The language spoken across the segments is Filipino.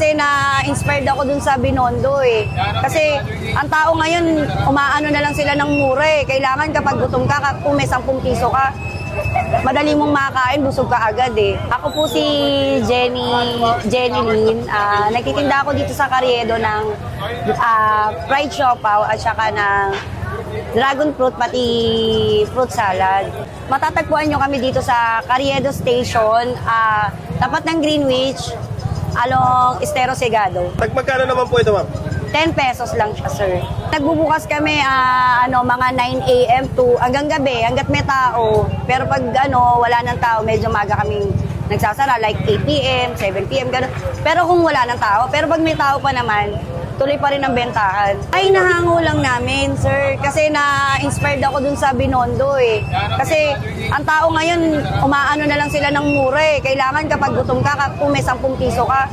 kasi na-inspired ako dun sa Binondo eh. Kasi ang tao ngayon, umaano na lang sila ng mura eh. Kailangan kapag gutom ka, kung may 10 piso ka, madali mong makakain, busog ka agad eh. Ako po si Jenny Lynn. Nagtitinda ako dito sa Carriedo ng fried siopaw at saka ng dragon fruit pati fruit salad. Matatagpuan nyo kami dito sa Carriedo Station, tapat ng Greenwich, along Estero Segado. Magkano naman po ito, ma'am? 10 pesos lang siya, sir. Nagbubukas kami mga 9 a.m. to hanggang gabi, hanggat may tao. Pero pag wala ng tao, medyo maga kaming nagsasara, like 8 p.m., 7 p.m., gano'n. Pero kung wala ng tao, pero pag may tao pa naman, tuloy pa rin ang bentahan. Ay, nahango lang namin, sir. Kasi na-inspired ako dun sa Binondo eh. Kasi ang tao ngayon, umaano na lang sila ng mura eh. Kailangan kapag gutom ka, kung may 10 piso ka,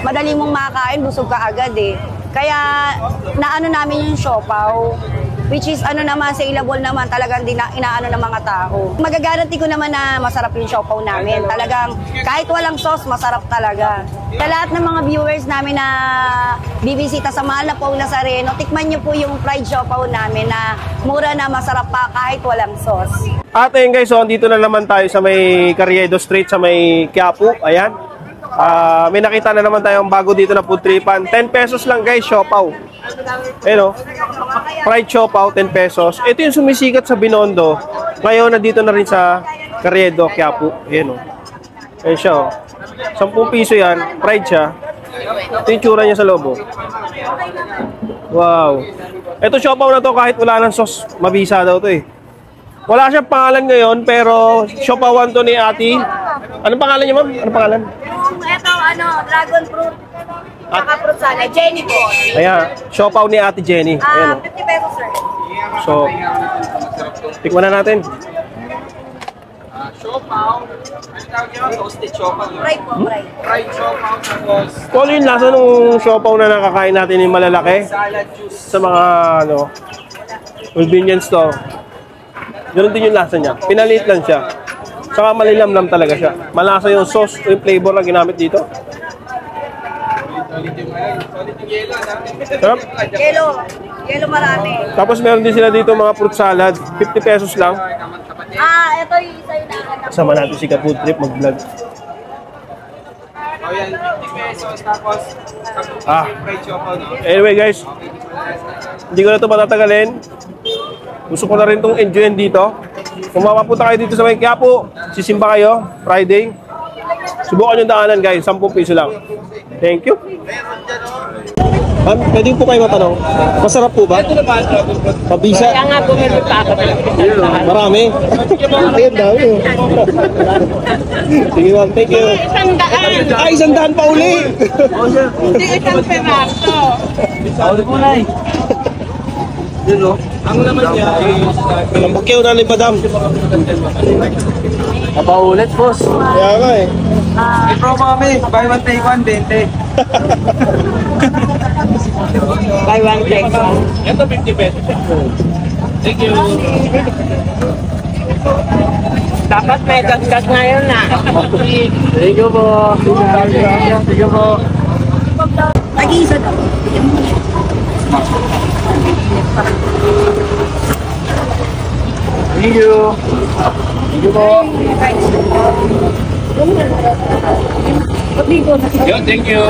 madali mong makakain, busog ka agad eh. Kaya naano namin yung siopaw, which is naman, saleable naman, talagang inaano ng mga tao. Magagaranti ko naman na masarap yung siopaw namin. Talagang kahit walang sauce, masarap talaga. Sa lahat ng mga viewers namin na bibisita sa mahal na Pao Nazareno, tikman nyo po yung fried siopaw namin na mura na masarap pa kahit walang sauce. At ayun guys, so dito na naman tayo sa may Carriedo Street, sa may Quiapo. Ayan. May nakita na naman tayong bago dito na food tripan. 10 pesos lang guys, siopaw. Ayun o. Fried siopaw, 10 pesos. Ito yung sumisikat sa Binondo. Ngayon, nandito na rin sa Carriedo, Quiapo. Ayun o. Ayun siya o. 10 piso yan. Fried siya. Ito yung tsura niya sa loob o. Wow. Ito siopaw na to kahit wala ng sauce. Mabisa daw to eh. Wala siyang pangalan ngayon, pero siopawan to ni Ate. Anong pangalan niya, ma'am? Anong pangalan? Ito, dragon fruit, saka fruit salad. Jenny po. Ayan, siopaw ni Ate Jenny. Ayan, 50 pesos, sir. so, tikman na natin. Siopaw. Ano tawag yun? Toasted siopaw. Fried po, fried. Fried siopaw. Tapos Kung ano yung lasa ng siopaw na nakakain natin yung malalaki salad juice. sa mga convenience store. Ganun din yung lasa niya. Pinalit lang siya. Saka malilamlam talaga siya. Malasa yung sauce, yung flavor na ginamit dito. Solid yung yelo. Sarap. Yelo marami. Tapos meron din sila dito mga fruit salad. 50 pesos lang. Ito yung isa yung nakakatawa. Kasama natin si Kafood Trip mag-vlog. O yan, 50 pesos. Tapos, fried siopaw, no? Anyway guys, hindi ko na ito matatagalin. Gusto ko na rin itong enjoyin dito. Kung mapapunta kayo dito sa may Quiapo, sisimba kayo, Friday. Subukan yung daanan guys, 10 piso lang. Thank you. Ma'am, pwede po kayo matanong, masarap po ba? Pabisa? Kaya nga bumili pa ako. Marami? Ayun daw. Sige ma'am, thank you. 100. Ay, 100 pa uli! Hindi isang peraso. Ang laman niya is Bukyaw na ni Madam. Napaulit, boss. Kaya nga eh. May promo kami. Buy one, take one, 20. Buy one, take one. Ito, 50 pesos. Thank you. Dapat may dagdag ngayon na. Thank you po. Thank you po. Nag-iisa daw. Thank you. Thank you po. Thank you. Thank you.